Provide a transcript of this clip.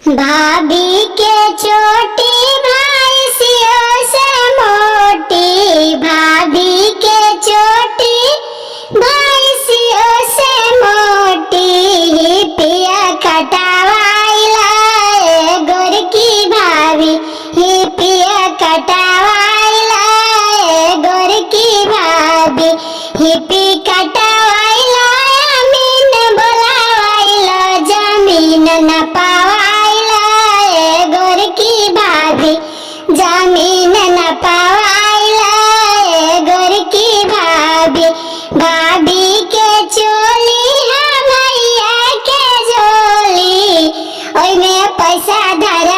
भाभी के छोटी भाई सियों से मोटी, भाभी के छोटी भाई सियों से मोटी, हिपिया कटावाइला ए गोर की भाभी, हिपिया कटावाइला ए गोर की भाभी, हिपी कटावाइला अमीन बोलावाइला जमीन न पावाइला ए गोर की भाभी, जमीन न पावाइला ए गोर की भाभी, भाभी के चोली है भैया के झोली, ओई में पैसा धरा